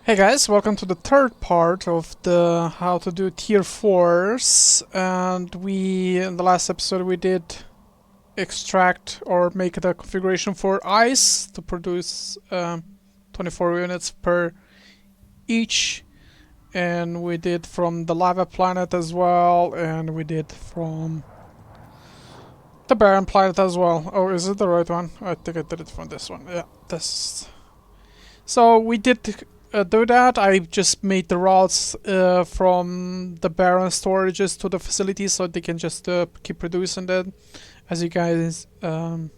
Hey guys, welcome to the third part of the how to do tier 4s, and in the last episode we did extract or make the configuration for ice to produce 24 units per each, and we did from the lava planet as well, and we did from the Barren planet as well. Oh, is it the right one? I think I did it from this one. Yeah, this. So we did do that. I just made the routes from the Barren storages to the facilities so they can just keep producing that. As you guys, let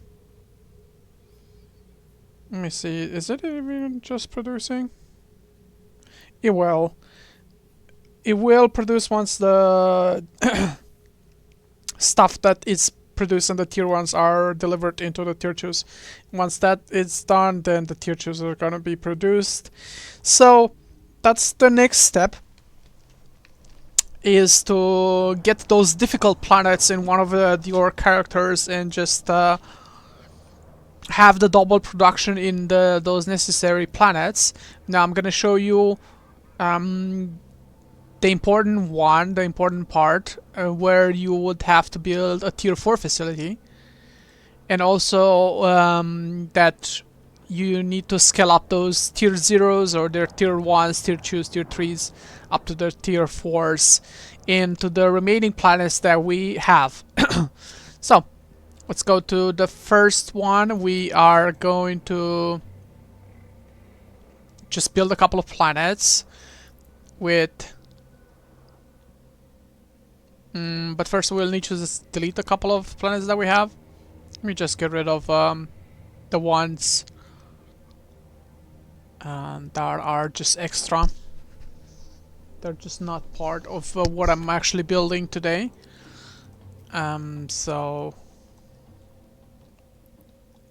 me see, is it even just producing? It will. It will produce once the stuff that is produced in the tier 1s are delivered into the tier 2s. Once that is done, then the tier 2s are gonna be produced. So that's the next step, is to get those difficult planets in one of your characters and just have the double production in those necessary planets. Now I'm gonna show you the important part, where you would have to build a tier 4 facility, and also that you need to scale up those tier 0s or their tier 1s, tier 2s, tier 3s up to the tier 4s into the remaining planets that we have. So let's go to the first one. We are going to just build a couple of planets with but first we'll need to just delete a couple of planets that we have. Let me just get rid of the ones that are just extra. They're just not part of what I'm actually building today. So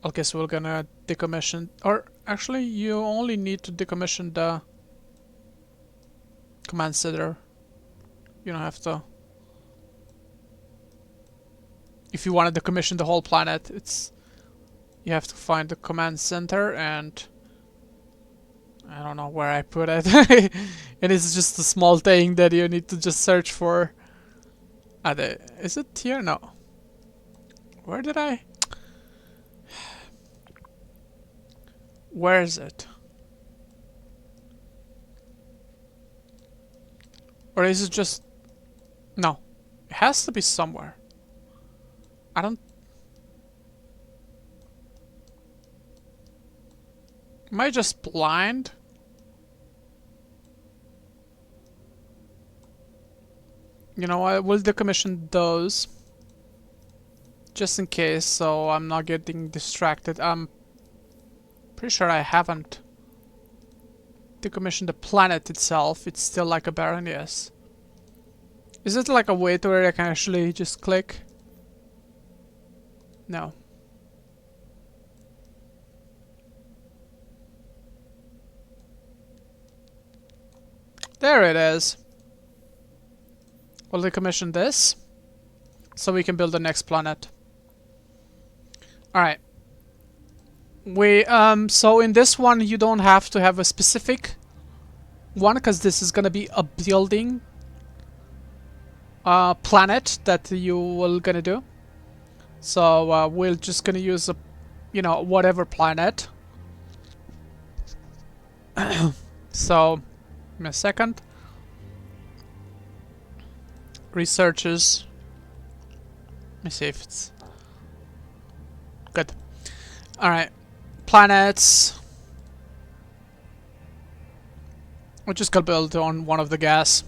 I guess we're gonna decommission, or actually you only need to decommission the command center. You don't have to. If you want to decommission the whole planet, you have to find the command center, and I don't know where I put it. It is just a small thing that you need to just search for. Is it here? No. Where did I? Where is it? Or is it just... No. It has to be somewhere. I don't... Am I just blind? You know, I will decommission those just in case, so I'm not getting distracted. I'm pretty sure I haven't decommissioned the planet itself. It's still like a Barren, yes. Is it like a way to where I can actually just click? No. There it is. We'll decommission this so we can build the next planet. Alright. So in this one you don't have to have a specific one, because this is gonna be a building planet that you will gonna do. So we're just gonna use whatever planet. So, give me a second. Researches. Let me see if it's good. Alright. Planets. We're just gonna build on one of the gas.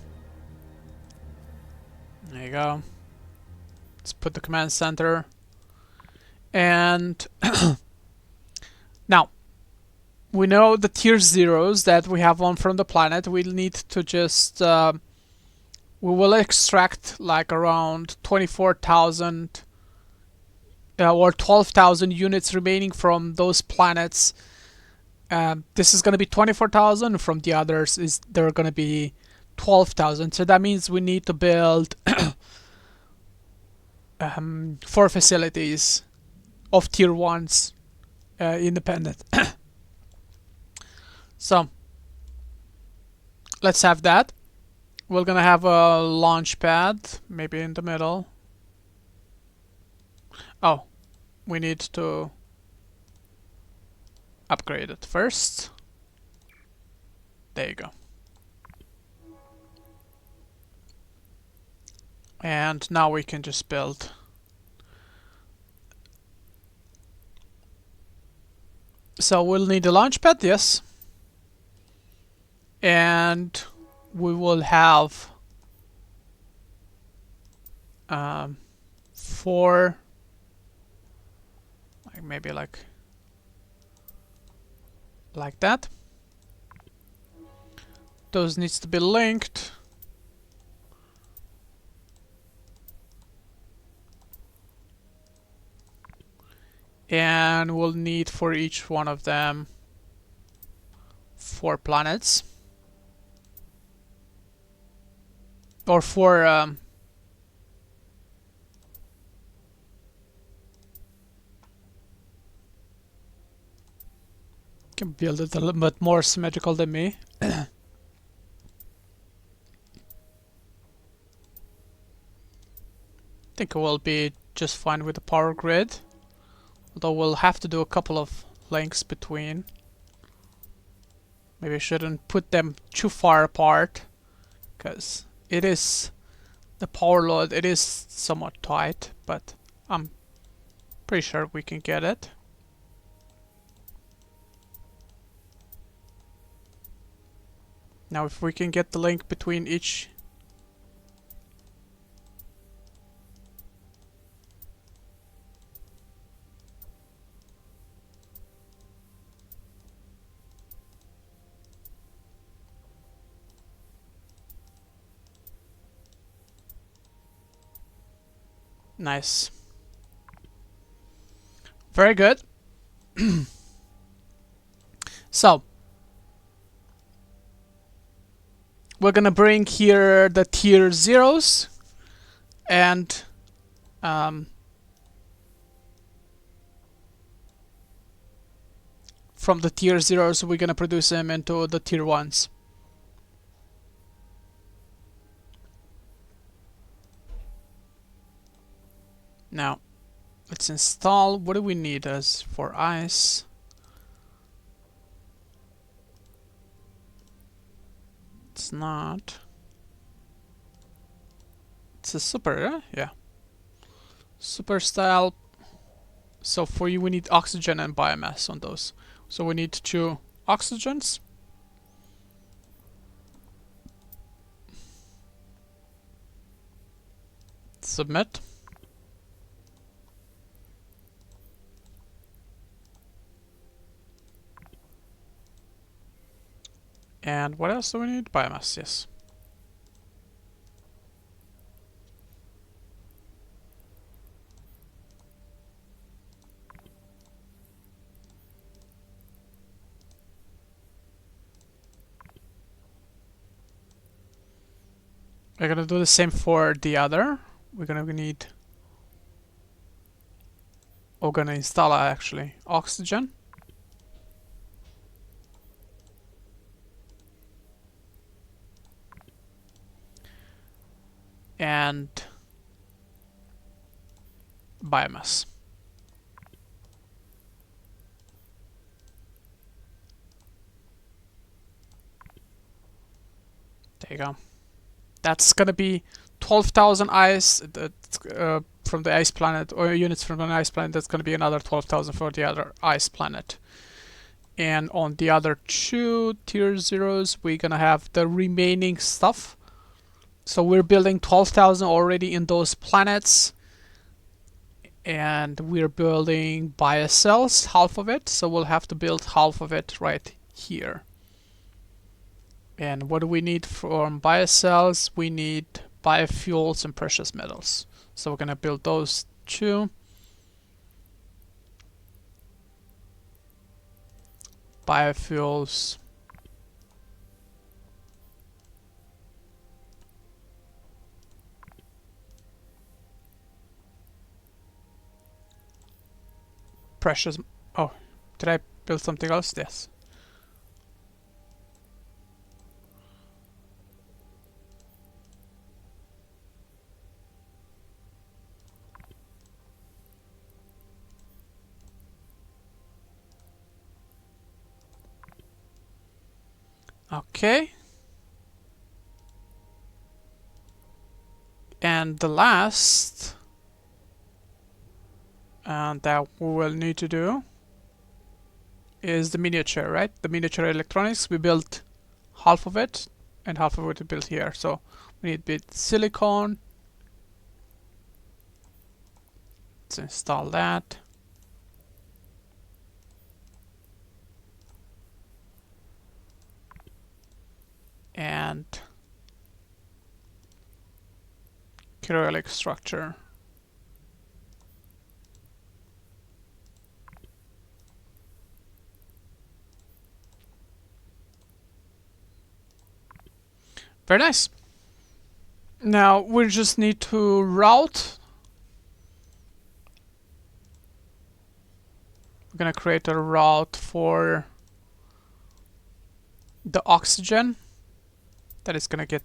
There you go. Let's put the command center. And now we know the tier 0s that we have on from the planet. We'll need to just we will extract like around 24,000 or 12,000 units remaining from those planets. This is going to be 24,000. From the others, they're going to be 12,000. So that means we need to build 4 facilities of tier 1s, independent. So let's have that. We're gonna have a launch pad, maybe in the middle. Oh, we need to upgrade it first. There you go. And now we can just build. So we'll need a launch pad, yes. And we will have 4, like maybe like that. Those needs to be linked. And we'll need for each one of them 4 planets. Or 4 can build it a little bit more symmetrical than me. think it will be just fine with the power grid. Although we'll have to do a couple of links between. Maybe I shouldn't put them too far apart, because it is the power load, it is somewhat tight, but I'm pretty sure we can get it. Now if we can get the link between each nice. Very good. So we're gonna bring here the tier 0s and from the tier 0s we're gonna produce them into the tier 1s. Now let's install. What do we need as for ice? It's not. It's a super, yeah. Super style. So for you we need oxygen and biomass on those. So we need 2 oxygens. Submit. And what else do we need? Biomass, yes. We're gonna do the same for the other. We're gonna need... We're gonna install actually oxygen. And biomass. There you go. That's gonna be 12,000 ice from the ice planet, or units from an ice planet. That's gonna be another 12,000 for the other ice planet. And on the other 2 tier 0s, we're gonna have the remaining stuff. So we're building 12,000 already in those planets. And we're building biocells, half of it. So we'll have to build half of it right here. And what do we need from biocells? We need biofuels and precious metals. So we're gonna build those 2. Biofuels. Precious... Oh, did I build something else? Yes. Okay. And the last that we will need to do is the miniature, right? The miniature electronics. We built half of it, and half of it is built here. So we need a bit silicone. Let's install that. And Cyrillic structure. Very nice. Now we just need to route. We're gonna create a route for the oxygen that is gonna get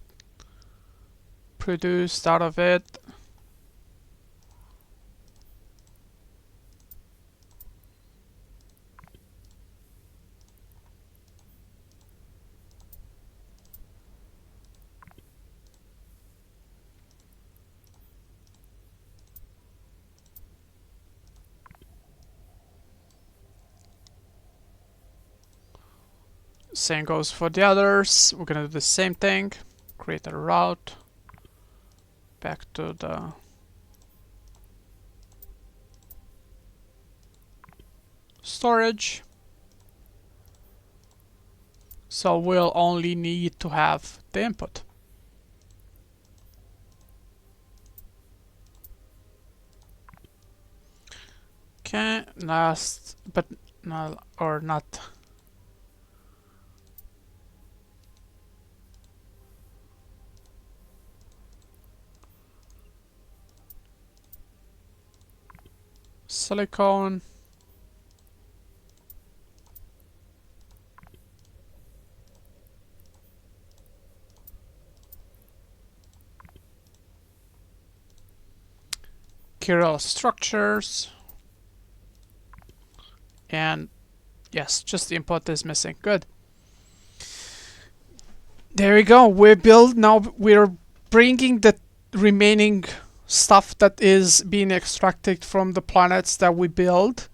produced out of it. Same goes for the others. We're gonna do the same thing. Create a route back to the storage. So we'll only need to have the input. Okay, last but no, or not. Silicone. Chiral structures. And yes, just the input is missing. Good. There we go. We build now. We're bringing the remaining stuff that is being extracted from the planets that we build,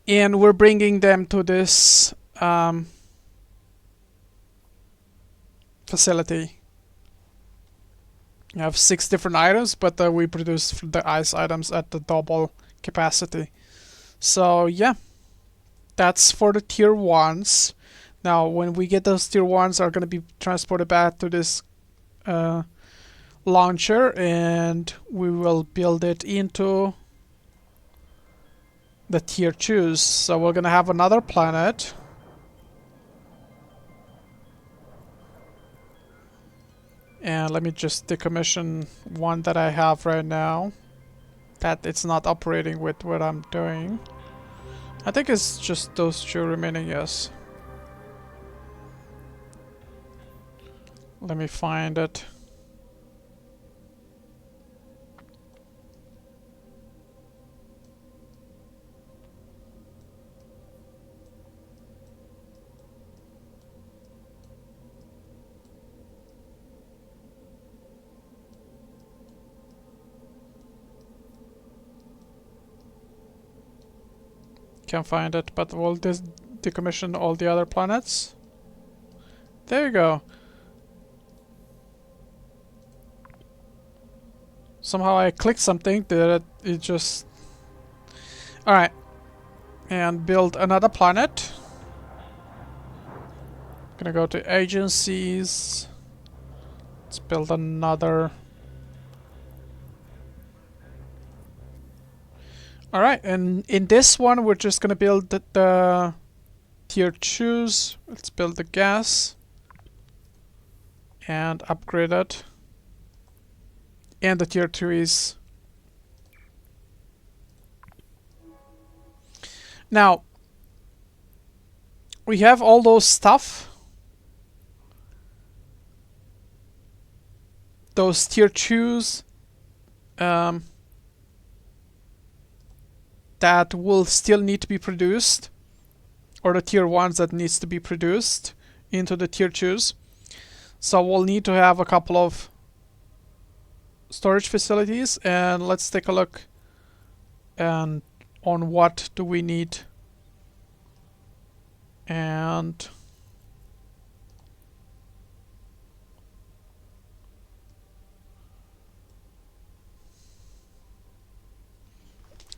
and we're bringing them to this facility. You have 6 different items, but we produce the ice items at the double capacity. So yeah, that's for the tier 1s. Now when we get those tier 1s are going to be transported back to this launcher, and we will build it into the tier 2s. So we're going to have another planet. And let me just decommission one that I have right now, that it's not operating with what I'm doing. I think it's just those 2 remaining, yes. Let me find it. Can't find it, but we'll decommission all the other planets. There you go. Somehow I clicked something that it just... Alright. And build another planet. Gonna go to agencies. Let's build another... Alright, and in this one we're just gonna build the tier 2s. Let's build the gas and upgrade it. And the tier 3s. Now we have all those stuff. Those tier 2s that will still need to be produced, or the tier 1s that needs to be produced, into the tier 2s. So we'll need to have a couple of storage facilities, and let's take a look and on what do we need. And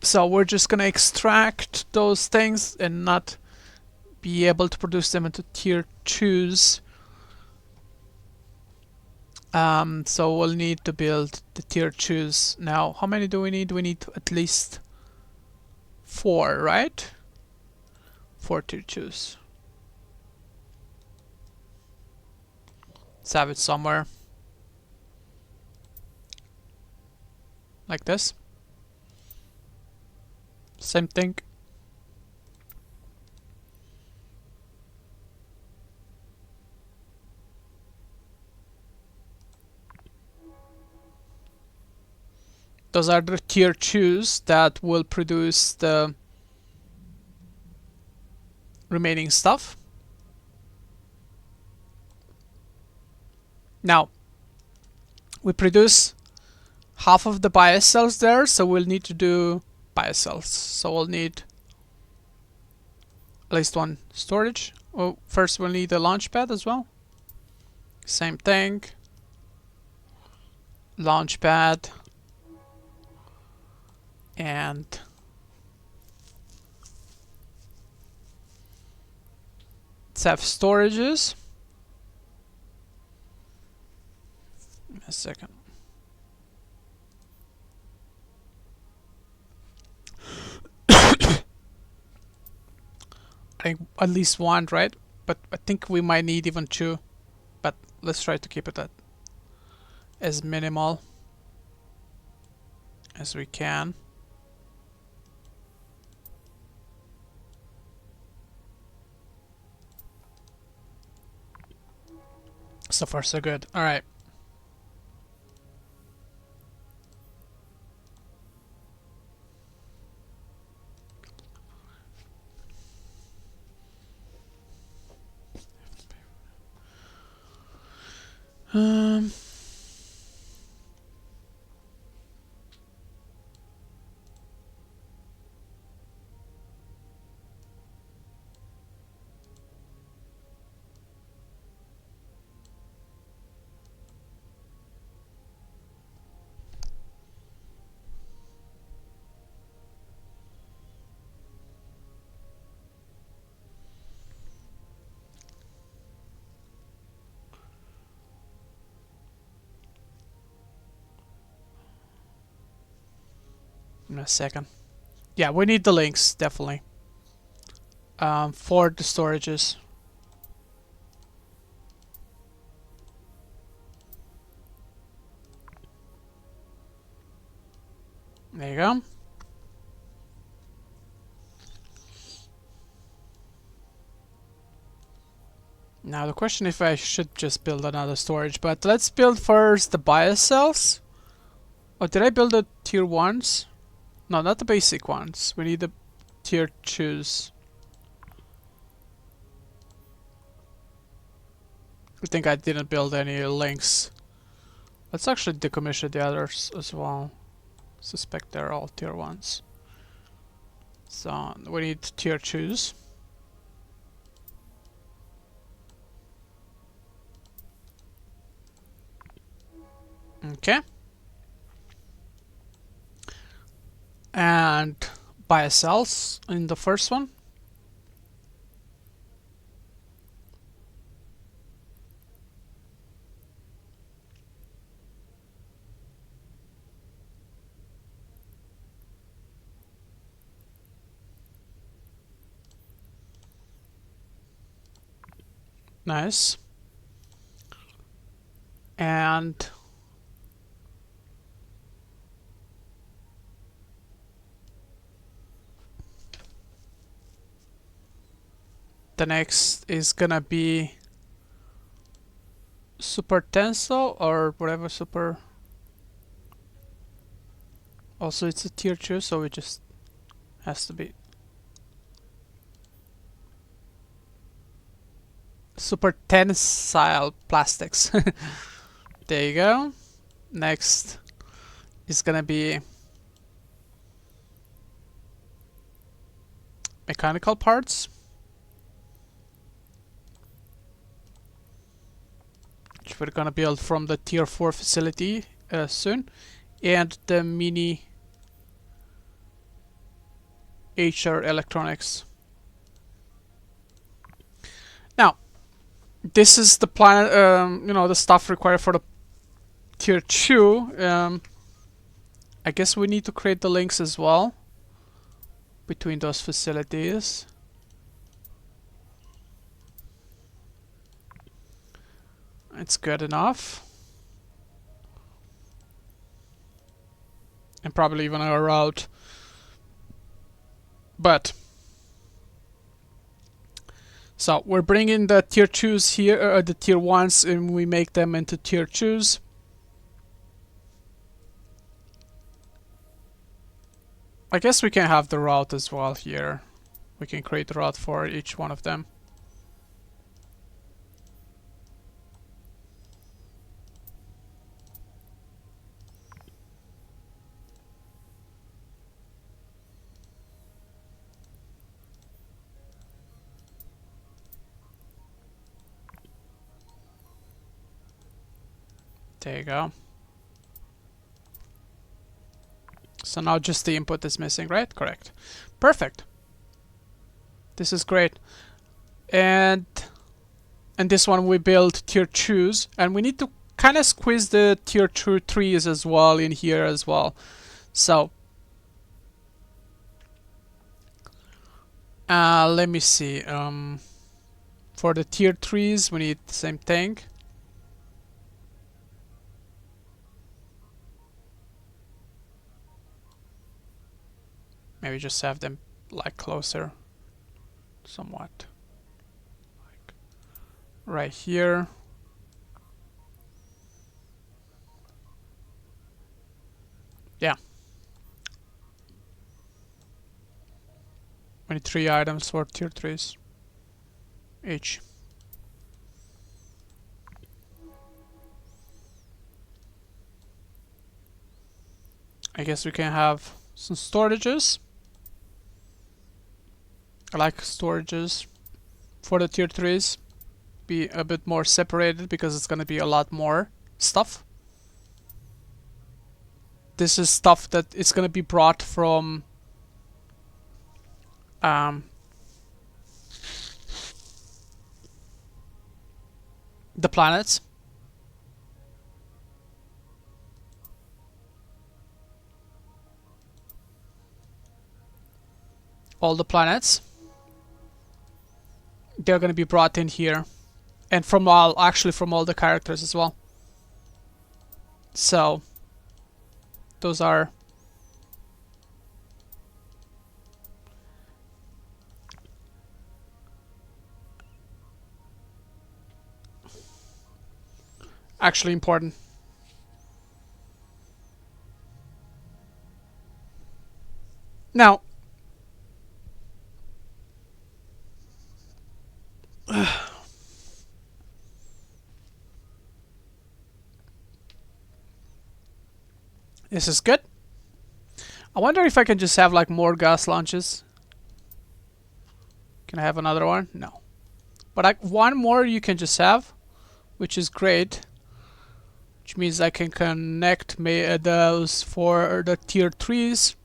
so we're just gonna extract those things and not be able to produce them into tier 2s. So we'll need to build the tier 2s. Now, how many do we need? We need at least 4, right? 4 tier 2s. Let's have it somewhere. Like this. Same thing. Those are the tier 2s that will produce the remaining stuff. Now, we produce half of the bias cells there, so we'll need to do bias cells. So we'll need at least one storage. Well, first we'll need a launch pad as well. Same thing. Launch pad. And let's have storages. A second. I think at least one, right? But I think we might need even 2. But let's try to keep it at as minimal as we can. So far so good. Alright. In a second. Yeah, we need the links, definitely. For the storages. There you go. Now the question if I should just build another storage, but let's build first the bias cells. Oh, did I build the tier 1s? No, not the basic ones. We need the tier 2s. I think I didn't build any links. Let's actually decommission the others as well. Suspect they're all tier 1s. So we need tier 2s. Okay. And bias cells in the first one. Nice. And the next is gonna be super tensile or whatever super. Also, it's a tier 2, so it just has to be. super tensile plastics. There you go. Next is gonna be mechanical parts, which we're gonna build from the tier 4 facility soon, and the mini HR electronics. Now, this is the planet, you know, the stuff required for the tier 2. I guess we need to create the links as well between those facilities. It's good enough. And probably even a route. But so we're bringing the tier 2s here, the tier 1s, and we make them into tier 2s. I guess we can have the route as well here. We can create the route for each one of them. There you go. So now just the input is missing, right? Correct. Perfect. This is great. And this one we build tier 2s, and we need to kind of squeeze the tier 2 3s as well in here as well. So let me see. For the tier 3s we need the same thing. Maybe just have them like closer somewhat, like right here. Yeah, we need 3 items for tier 3s each. I guess we can have some storages. I like storages for the tier 3s. Be a bit more separated because it's gonna be a lot more stuff. This is stuff that is gonna be brought from the planets. All the planets. They're gonna be brought in here. And from all, actually from all the characters as well. So, those are actually important. Now, this is good. I wonder if I can just have like more gas launches. Can I have another one? No. But like one more you can just have, which is great. Which means I can connect those for the tier 3s.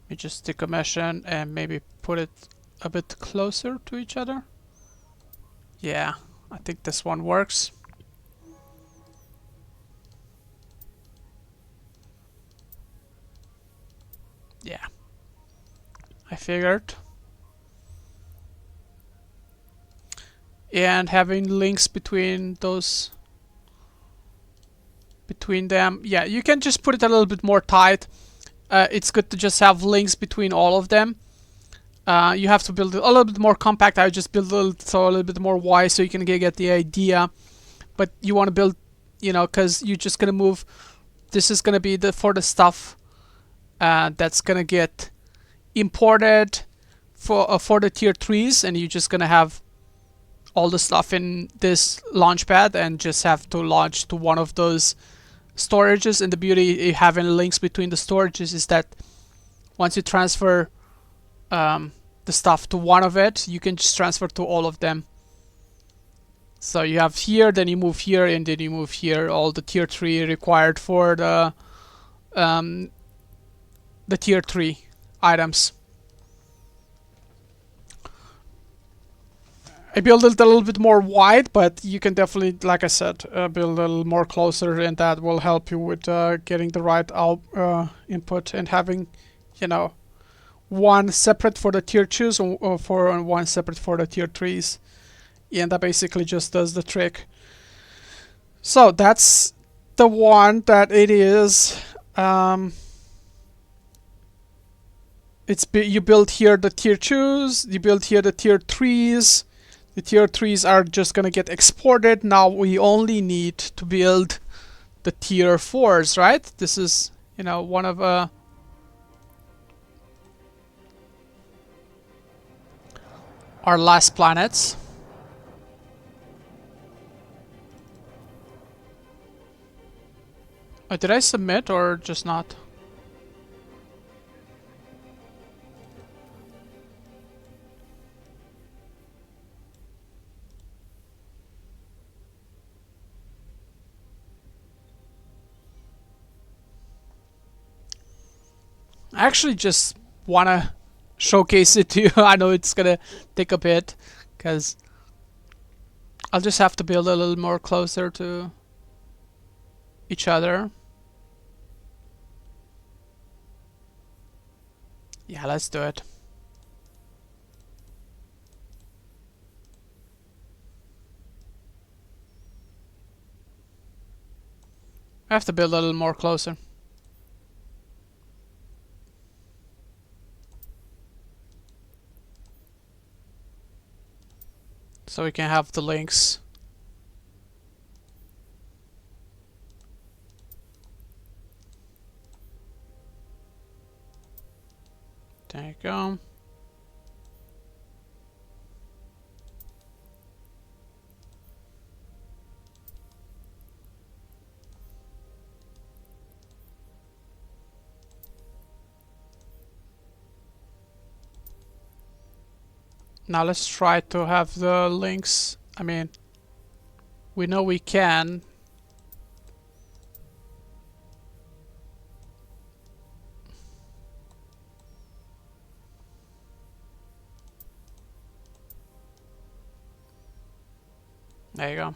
We just decommission and maybe put it a bit closer to each other. Yeah, I think this one works. Yeah, I figured. And having links between those, between them. Yeah, you can just put it a little bit more tight. It's good to just have links between all of them. You have to build it a little bit more compact. I just built a little bit more wide so you can get the idea. But you want to build, you know, because you're just gonna move. This is gonna be for the stuff that's gonna get imported for the tier 3s, and you're just gonna have all the stuff in this launchpad and just have to launch to one of those storages. And the beauty of having links between the storages is that once you transfer the stuff to one of it, you can just transfer to all of them. So you have here, then you move here, and then you move here. All the tier 3 required for the tier 3 items. I built it a little bit more wide, but you can definitely, like I said, build a little more closer, and that will help you with getting the right input and having, you know, one separate for the tier 2s or for one separate for the tier 3s. And that basically just does the trick. So that's the one that it is. You build here the tier 2s, you build here the tier 3s. The tier 3s are just gonna get exported. Now we only need to build the tier 4s, right? This is, you know, one of our last planets. Did I submit or just not? I actually just want to showcase it to you. I know it's gonna take a bit, because I'll just have to build a little more closer to each other. Yeah, let's do it. I have to build a little more closer. So we can have the links. There you go. Now let's try to have the links. I mean, we know we can. There you go.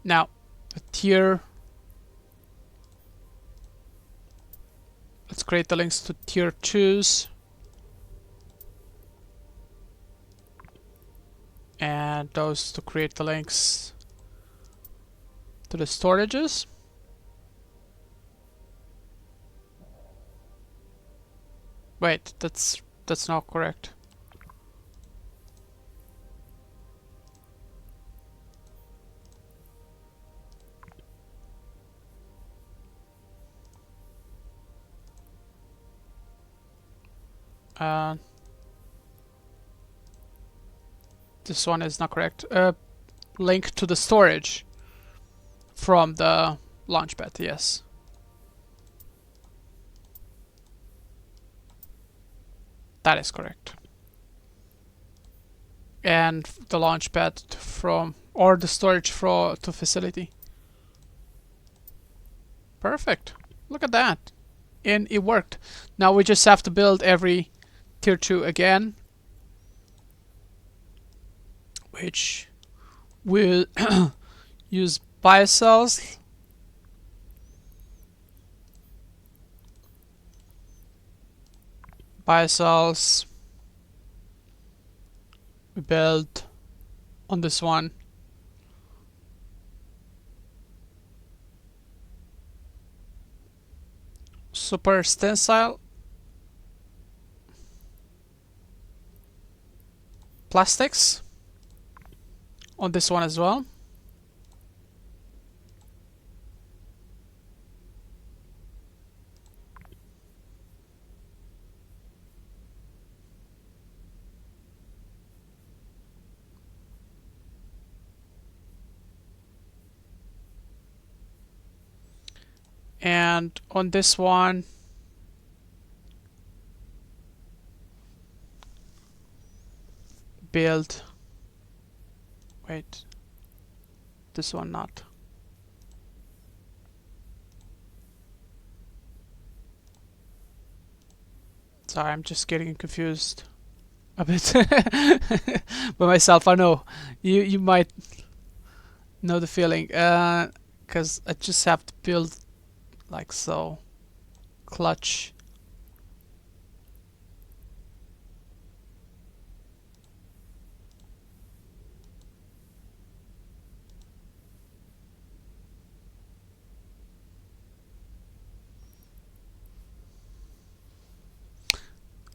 Now, the tier. Let's create the links to tier 2s. And those to create the links to the storages. Wait, that's not correct. This one is not correct. Link to the storage from the launchpad, yes. That is correct. And the launchpad from, or the storage to facility. Perfect. Look at that. And it worked. Now we just have to build every tier 2 again, which will use biocells. Biocells we build on this one. super tensile plastics on this one as well. And on this one, build, wait, this one not. Sorry, I'm just getting confused a bit by myself. I know you might know the feeling, because I just have to build like so. Clutch.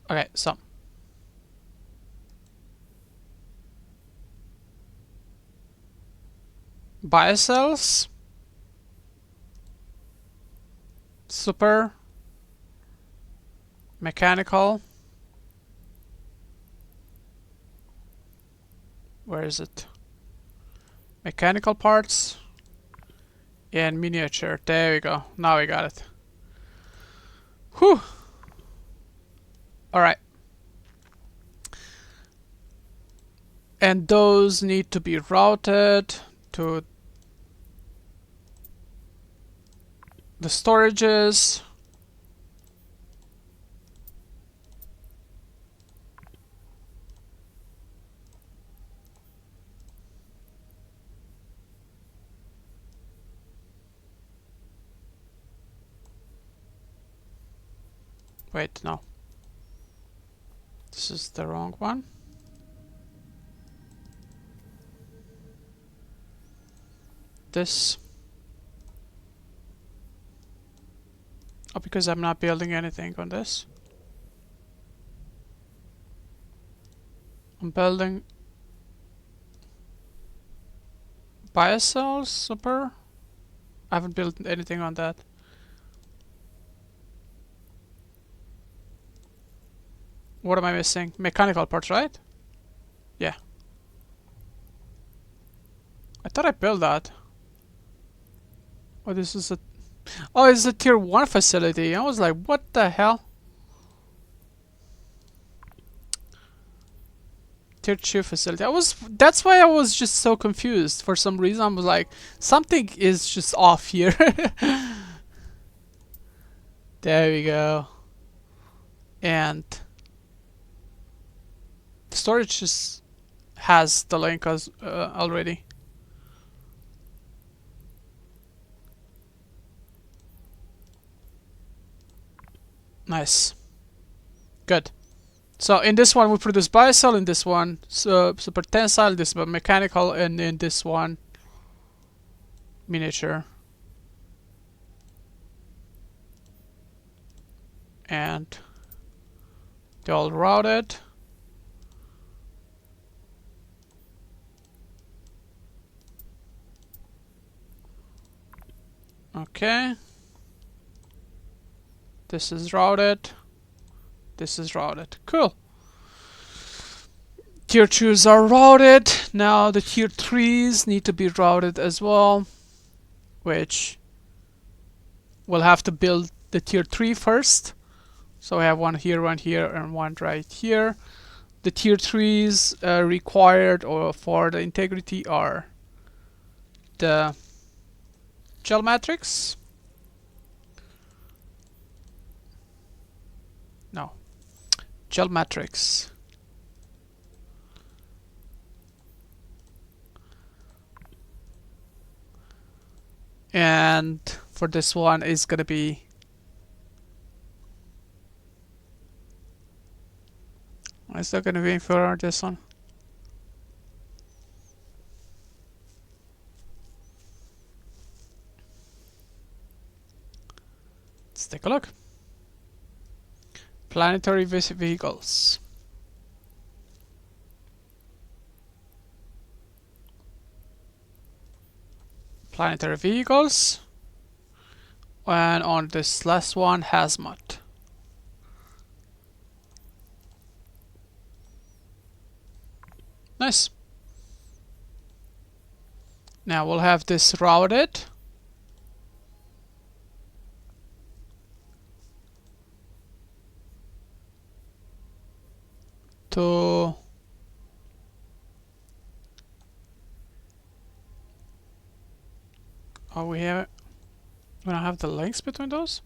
Okay, so biocells, super, mechanical, where is it? Mechanical parts and miniature. There we go. Now we got it. Whew. All right. And those need to be routed to the storages. Wait, no. This is the wrong one. This. Oh, because I'm not building anything on this. I'm building biocells, super. I haven't built anything on that. What am I missing? Mechanical parts, right? Yeah. I thought I built that. Oh, this is a... Oh, it's a tier 1 facility. I was like, what the hell? Tier 2 facility. That's why I was just so confused. For some reason, I was like, something is just off here. There we go. And the storage just has the link as already. Nice. Good. So in this one we produce biocell, in this one super tensile, this one mechanical, and in this one miniature. And they're all routed. Okay. This is routed. This is routed. Cool. Tier 2s are routed. Now the tier 3s need to be routed as well, which we'll have to build the tier 3 first. So I have one here, and one right here. The tier 3s required or for the integrity are the gel matrix. No. Gel matrix. And for this one is gonna be is that gonna be for this one? Let's take a look. Planetary vehicles. Planetary vehicles. And on this last one, hazmat. Nice. Now we'll have this routed. To we don't have the links between those?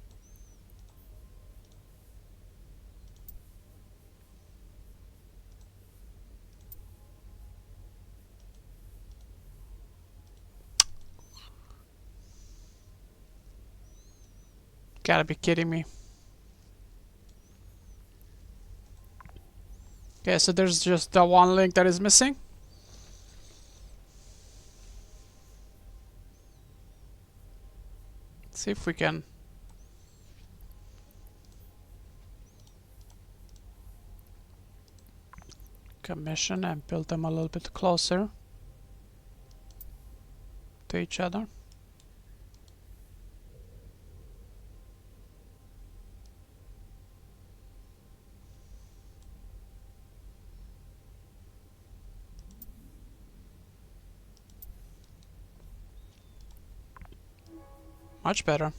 Gotta be kidding me. Okay, so there's just the one link that is missing. Let's see if we can commission and build them a little bit closer to each other. Much better.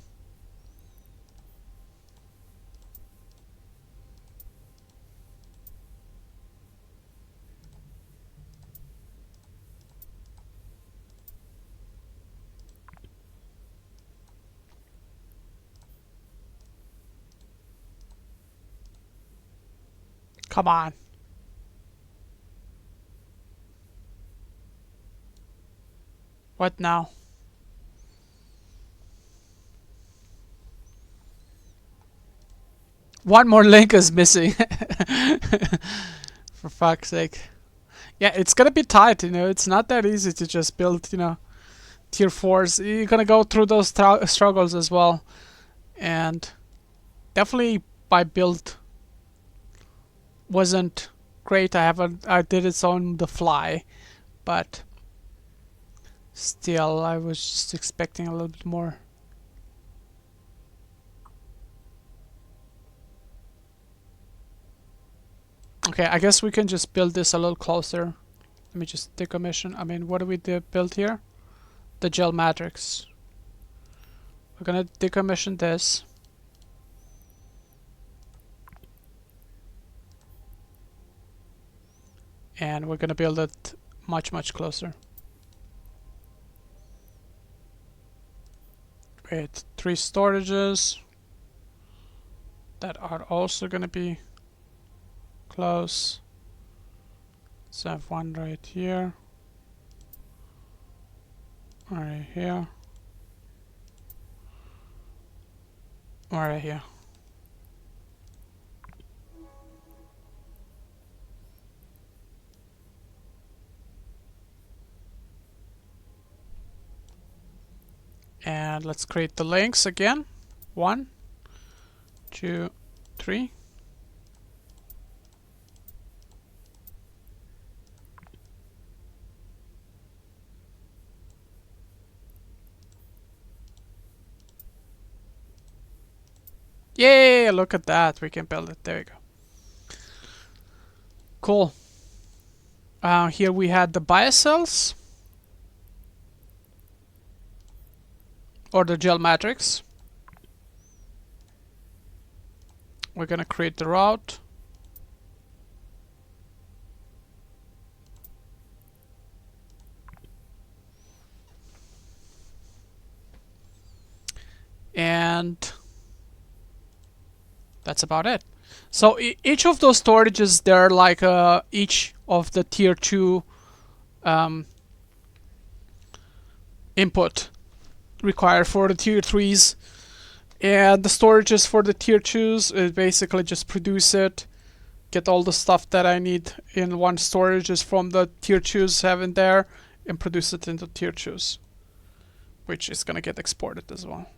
Come on. What now? One more link is missing. For fuck's sake. Yeah, it's gonna be tight, you know. It's not that easy to just build, you know, tier 4s. You're gonna go through those struggles as well. And definitely my build wasn't great. I did it on the fly. But still, I was just expecting a little bit more. Okay, I guess we can just build this a little closer. Let me just decommission. I mean, what do we build here? The gel matrix. We're gonna decommission this. And we're gonna build it much, much closer. With 3 storages that are also gonna be close. Let's have one right here, right here, right here. And let's create the links again. 1, 2, 3. Yay! Look at that. We can build it. There we go. Cool. Here we had the biocells. Or the gel matrix. We're gonna create the route. And that's about it. So each of those storages, they're like each of the tier 2 input required for the tier 3s. And the storages for the tier 2s is basically just produce it, get all the stuff that I need in one storages from the tier 2s have in there, and produce it into tier 2s, which is gonna get exported as well.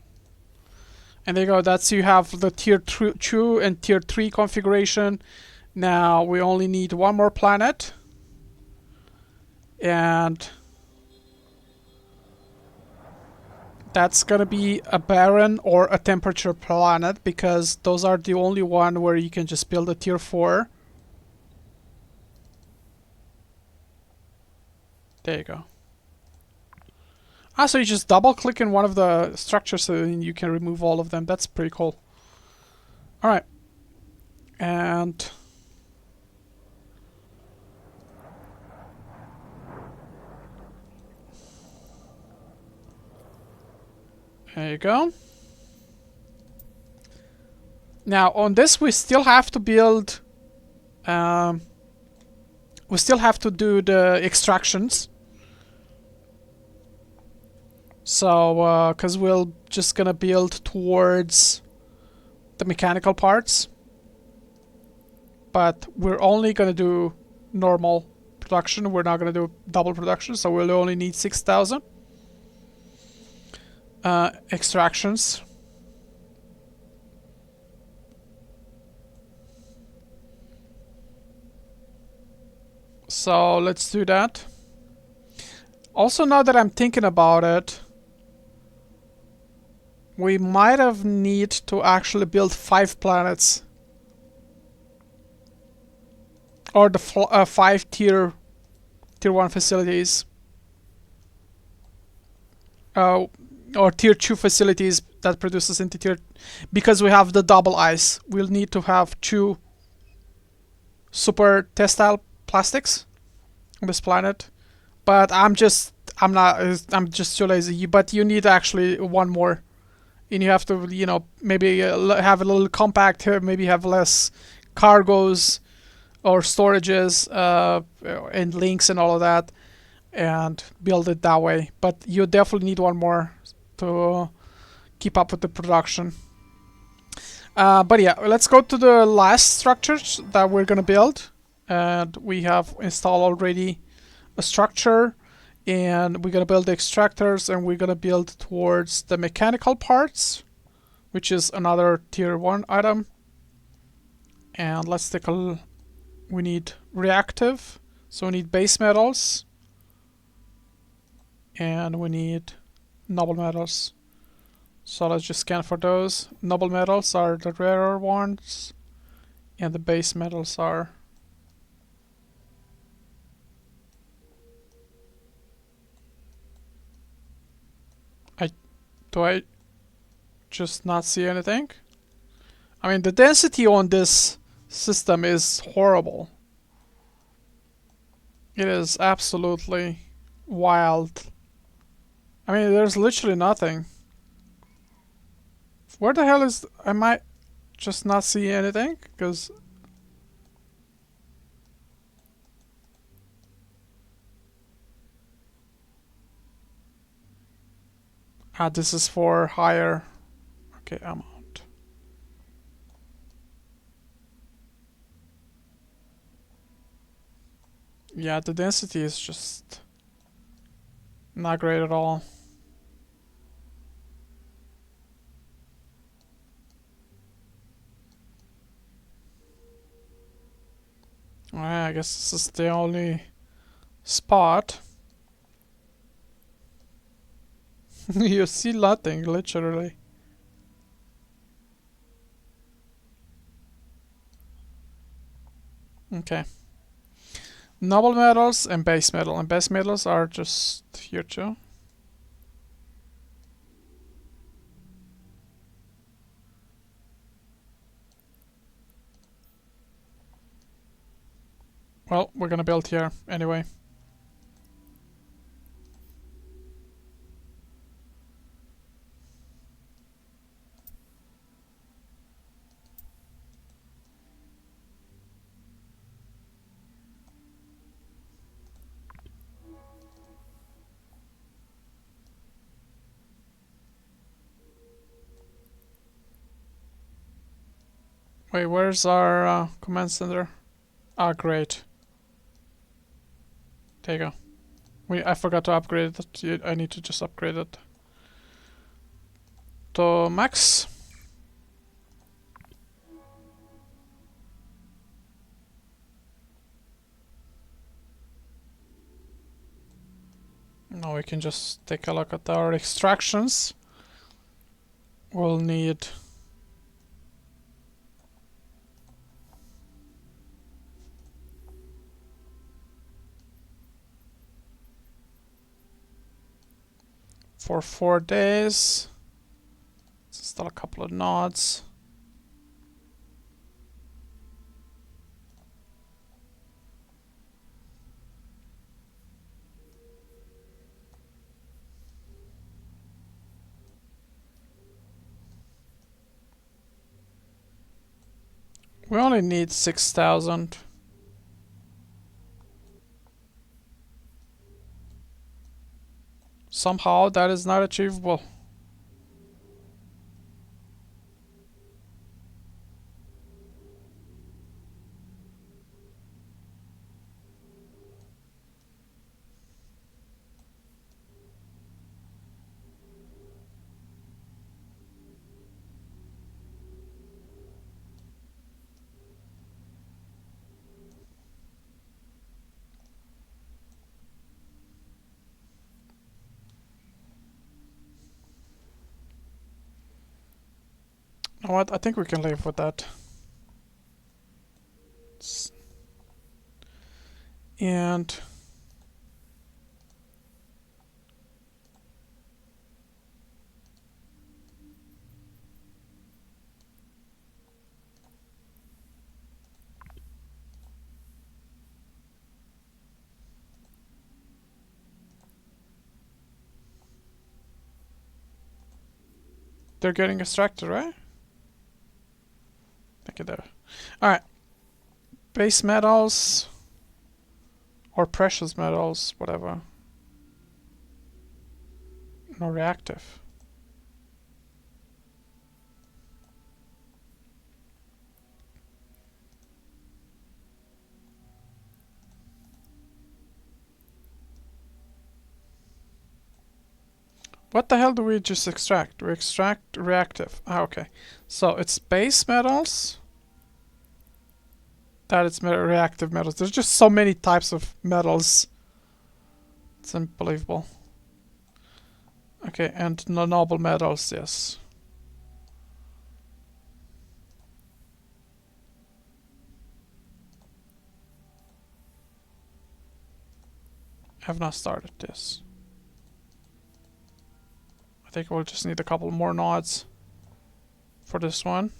And there you go. That's you have the tier 2 and tier 3 configuration. Now we only need one more planet. And that's gonna be a barren or a temperature planet, because those are the only one where you can just build a tier 4. There you go. Ah, so you just double click in one of the structures and you can remove all of them. That's pretty cool. Alright. And there you go. Now on this we still have to build we still have to do the extractions. So because we're just gonna build towards the mechanical parts, but we're only gonna do normal production. We're not gonna do double production, so we'll only need 6,000 extractions. So let's do that. Also, now that I'm thinking about it, we might have need to actually build 5 planets. Or the 5 tier 1 facilities. Or tier 2 facilities that produces into tier... Because we have the double ice. We'll need to have 2 super testile plastics on this planet. But I'm just too lazy. But you need actually one more. And you have to, you know, maybe have a little compact here, maybe have less cargoes or storages and links and all of that, and build it that way. But you definitely need one more to keep up with the production. But yeah, let's go to the last structures that we're gonna build. And we have installed already a structure, and we're gonna build the extractors, and we're gonna build towards the mechanical parts, which is another tier 1 item. And let's take a we need reactive, so we need base metals, and we need noble metals. So let's just scan for those. Noble metals are the rarer ones, and the base metals are do I just not see anything? I mean, the density on this system is horrible. It is absolutely wild. I mean, there's literally nothing. Where the hell is... I might just not see anything, because... Ah, this is for higher... Okay, amount. Yeah, the density is just... not great at all. I guess this is the only spot. You see nothing, literally. Okay. Noble metals and base metal. And base metals are just here too. Well, we're gonna build here anyway. Wait, where's our command center? Ah, great. There you go. I forgot to upgrade it. I need to just upgrade it to max. Now we can just take a look at our extractions. We'll need for 4 days. Still a couple of nodes. We only need 6,000. Somehow that is not achievable. You know what? I think we can live with that. And they're getting extracted, right? Thank you there. Alright. Base metals or precious metals, whatever. No reactive. What the hell do we just extract? We extract reactive. Ah, okay. So it's base metals. That is reactive metals. There's just so many types of metals. It's unbelievable. Okay, and noble metals, yes. Have not started this. I think we'll just need a couple more nodes for this one.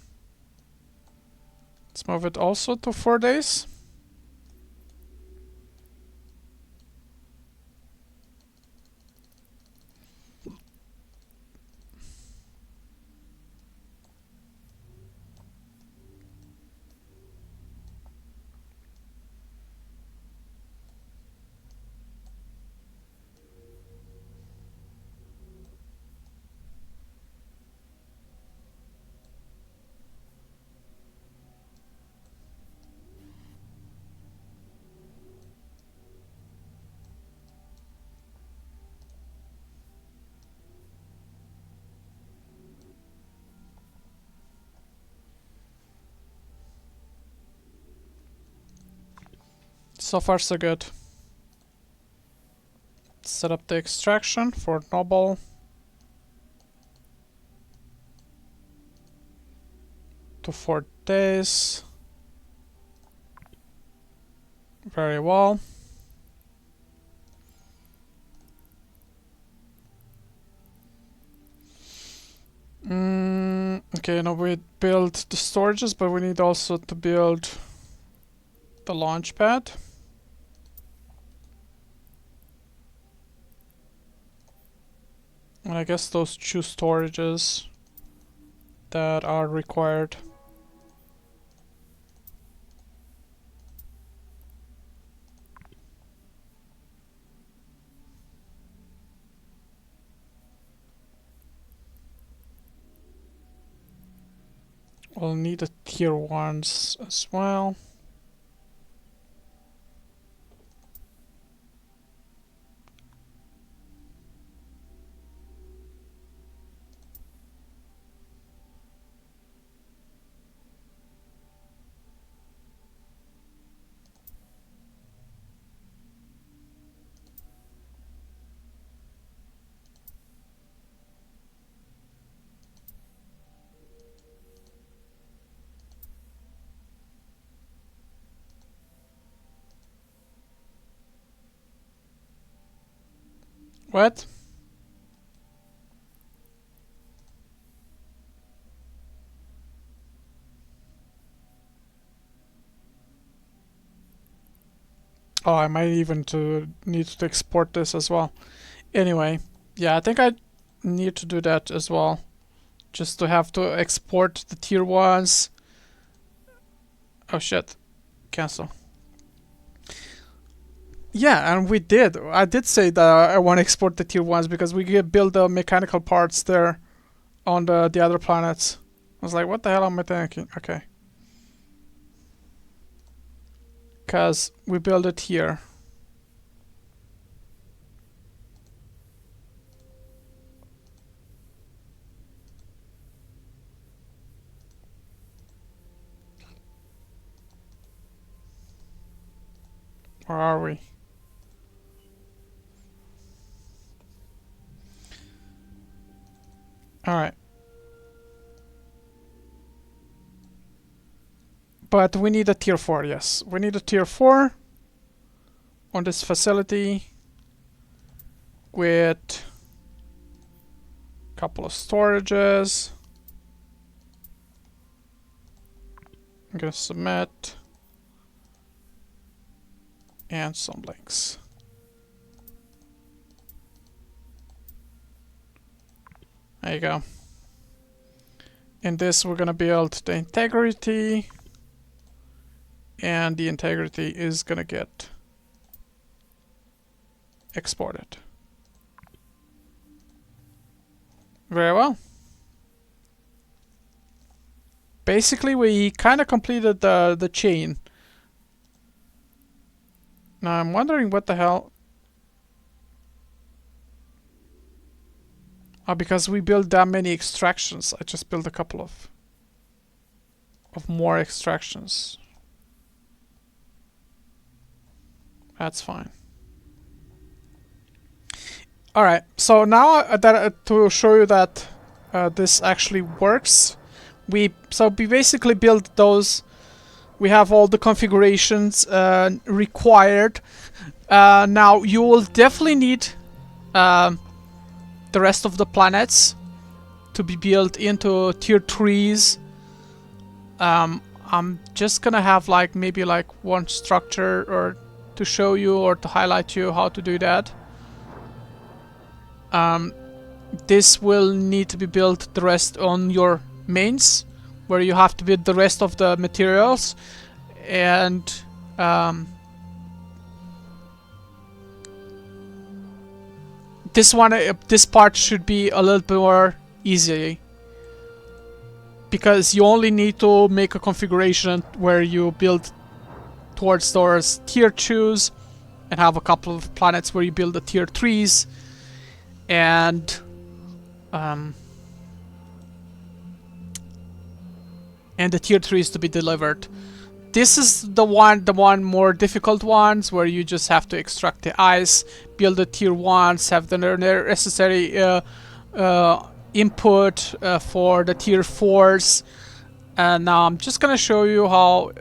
Let's move it also to 4 days. So far so good. Set up the extraction for noble. To 4 days. Very well. Okay, now we build the storages, but we need also to build the launch pad. And I guess those 2 storages that are required. We'll need a tier 1s as well. What? Oh, I might even need to export this as well. Anyway, yeah, I think I need to do that as well. Just to have to export the tier 1s. Oh shit. Cancel. Yeah, and we did. I did say that I want to export the tier 1s because we could build the mechanical parts there on the other planets. I was like, what the hell am I thinking? Okay. Because we build it here. Where are we? Alright. But we need a tier 4, yes. We need a tier 4 on this facility with a couple of storages. I'm gonna submit and some links. There you go. In this we're gonna build the integrity, and the integrity is gonna get exported. Very well. Basically we kind of completed the chain. Now I'm wondering what the hell. Because we built that many extractions, I just built a couple of more extractions. That's fine. Alright, so now to show you that this actually works, we basically built those. We have all the configurations required. Now you will definitely need the rest of the planets to be built into tier 3s. I'm just gonna have maybe one structure or to show you or to highlight you how to do that. This will need to be built the rest on your mains, where you have to build the rest of the materials, and this part should be a little bit more easy, because you only need to make a configuration where you build towards those tier 2s and have a couple of planets where you build the tier 3s, and the tier 3s to be delivered. This is the one more difficult ones, where you just have to extract the ice, build the tier 1s, have the necessary input for the tier 4s. And now I'm just gonna show you how,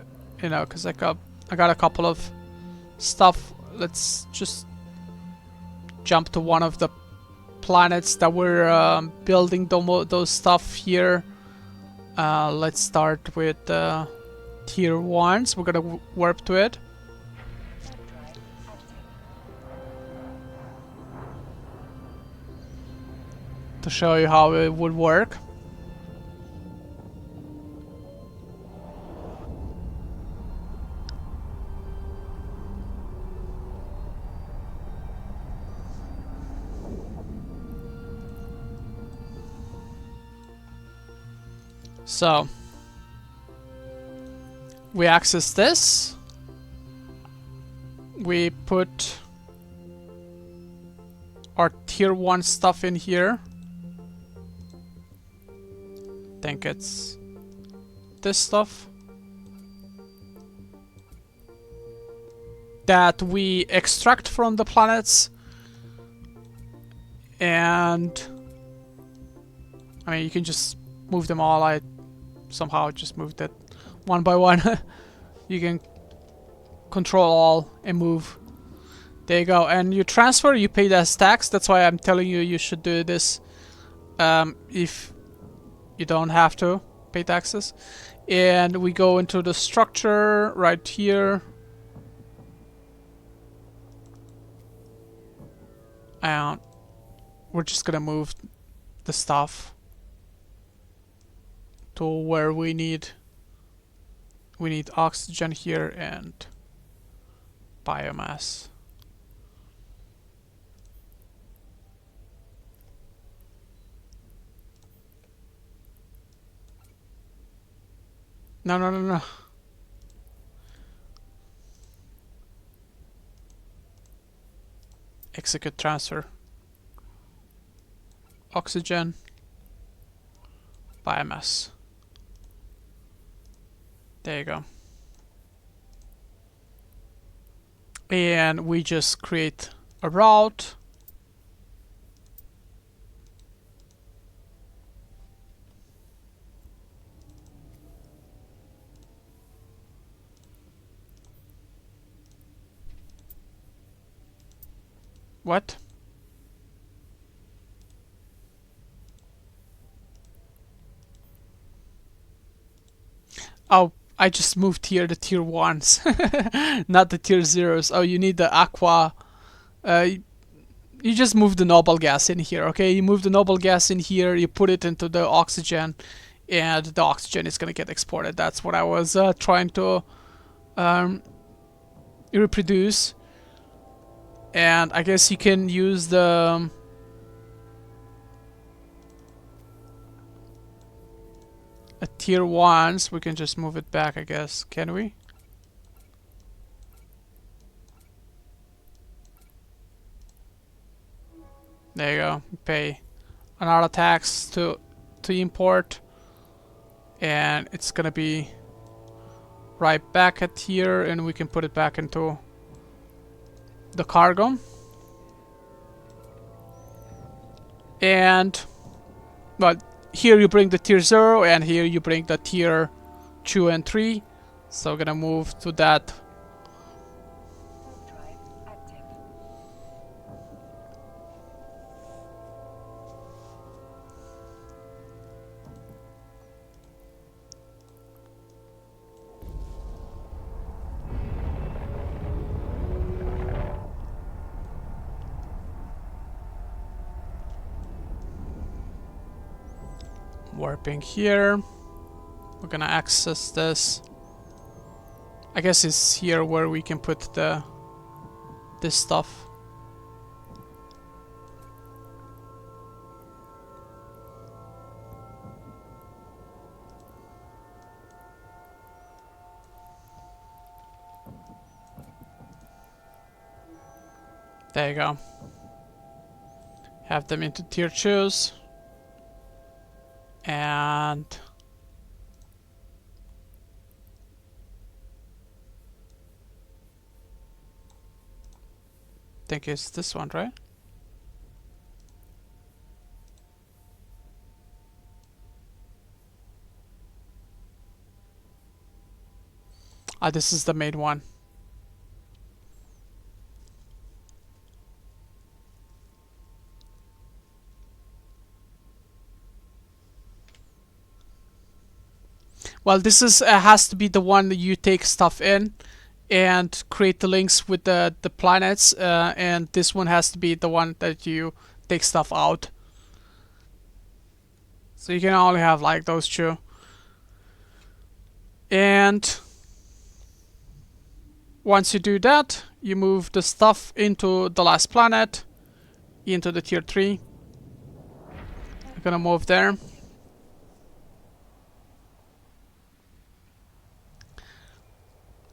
because I got a couple of stuff. Let's just jump to one of the planets that we're building those stuff here. Let's start with tier 1s. We're gonna warp to it. To show you how it would work. So we access this. We put our tier 1 stuff in here. I think it's this stuff that we extract from the planets, and I mean, you can just move them all. I somehow just moved it one by one. You can control all and move. There you go. And you transfer, you pay as tax. That's why I'm telling you you should do this if you don't have to pay taxes. And we go into the structure right here. And we're just gonna move the stuff to where we need oxygen here and biomass. No. Execute transfer. Oxygen. Biomass. There you go. And we just create a route. What? Oh, I just moved here the tier 1s, not the tier 0s. Oh, you need the aqua. You just move the noble gas in here, okay? You move the noble gas in here, you put it into the oxygen, and the oxygen is gonna get exported. That's what I was trying to reproduce. And I guess you can use the tier 1s. We can just move it back, I guess. Can we? There you go. Pay another tax to import, and it's gonna be right back at here, and we can put it back into the cargo. And well, here you bring the tier 0, and here you bring the tier 2 and 3. So I'm gonna move to that. Warping here. We're gonna access this. I guess it's here where we can put this stuff. There you go. Have them into tier 2s. And I think it's this one, right? Ah, this is the main one. Well, this is has to be the one that you take stuff in and create the links with the planets, and this one has to be the one that you take stuff out. So you can only have like those two. And once you do that, you move the stuff into the last planet, into the tier 3. I'm gonna move there.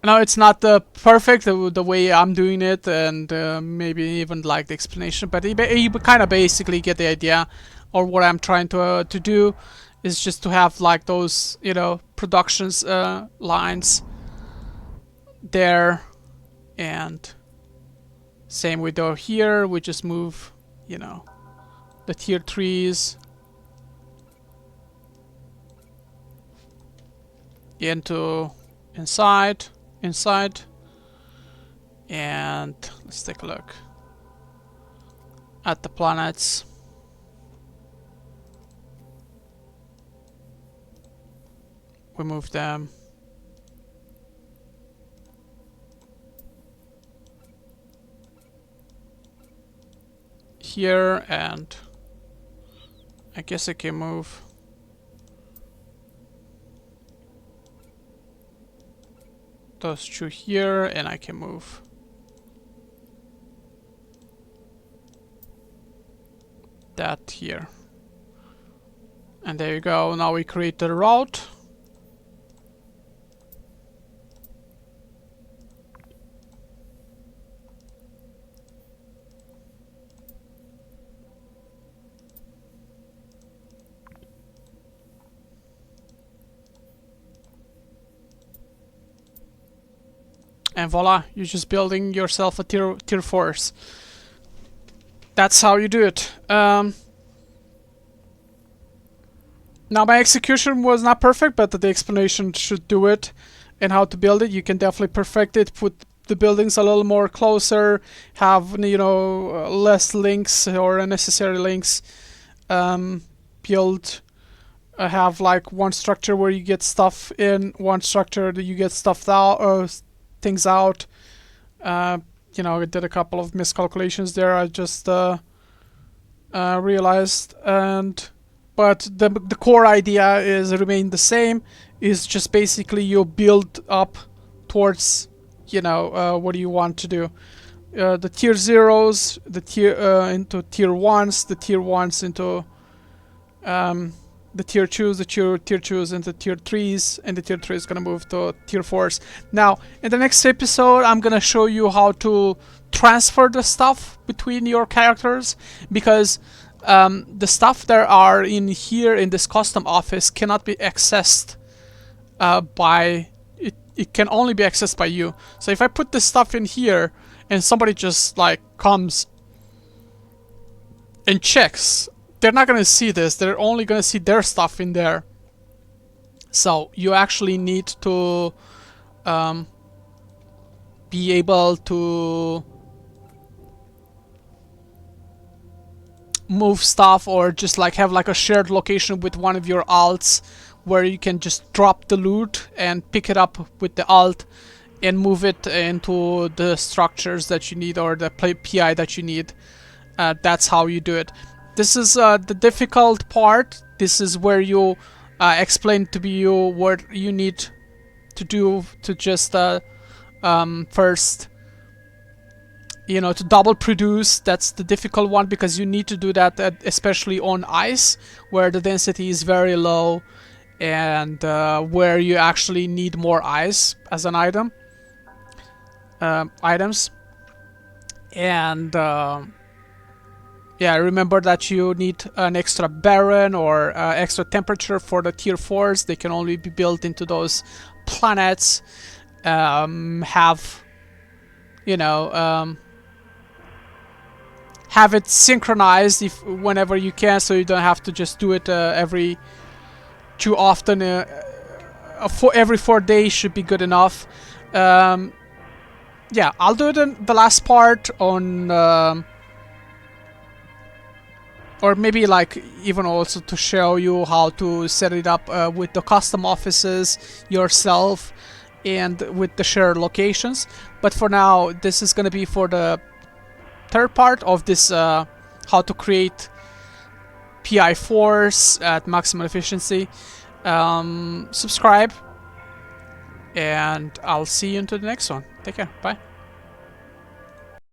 Now it's not perfect the way I'm doing it, and maybe even like the explanation, but you kind of basically get the idea. Or what I'm trying to do is just to have like those, you know, productions lines there, and same with over here. We just move, you know, the tier 3s into inside, And let's take a look at the planets. We move them. Here, and I guess I can move those two here, and I can move that here. And there you go. Now we create the route. And voila, you're just building yourself a tier 4s. That's how you do it. Now my execution was not perfect, but the explanation should do it. And how to build it, you can definitely perfect it. Put the buildings a little more closer. Have, you know, less links or unnecessary links. Build. Have like one structure where you get stuff in, one structure that you get stuff out. Things out. You know, I did a couple of miscalculations there. I just realized, but the core idea is remain the same. Is just basically you build up towards, you know, what do you want to do? The tier 0s, the tier into tier 1s, the tier 1s into the tier 2s, the tier 2s into tier 3s, and the tier 3 is gonna move to tier 4s. Now, in the next episode, I'm gonna show you how to transfer the stuff between your characters, because the stuff that are in here in this custom office cannot be accessed by it. It can only be accessed by you. So if I put this stuff in here and somebody just like comes and checks, they're not gonna see this. They're only gonna see their stuff in there. So you actually need to be able to move stuff, or just like have like a shared location with one of your alts where you can just drop the loot and pick it up with the alt and move it into the structures that you need, or the PI that you need. That's how you do it. This is the difficult part. This is where you explain to you what you need to do to just first, you know, to double produce. That's the difficult one, because you need to do that especially on ice, where the density is very low, and where you actually need more ice as an item, items. And yeah, remember that you need an extra Barren or extra temperature for the tier 4s. They can only be built into those planets. Have, you know, have it synchronized whenever you can, so you don't have to just do it every too often. Every 4 days should be good enough. Yeah, I'll do it in the last part on. Or maybe like even also to show you how to set it up with the custom offices yourself and with the shared locations. But for now, this is going to be for the third part of this how to create PI force at maximum efficiency. Subscribe, and I'll see you into the next one. Take care. Bye.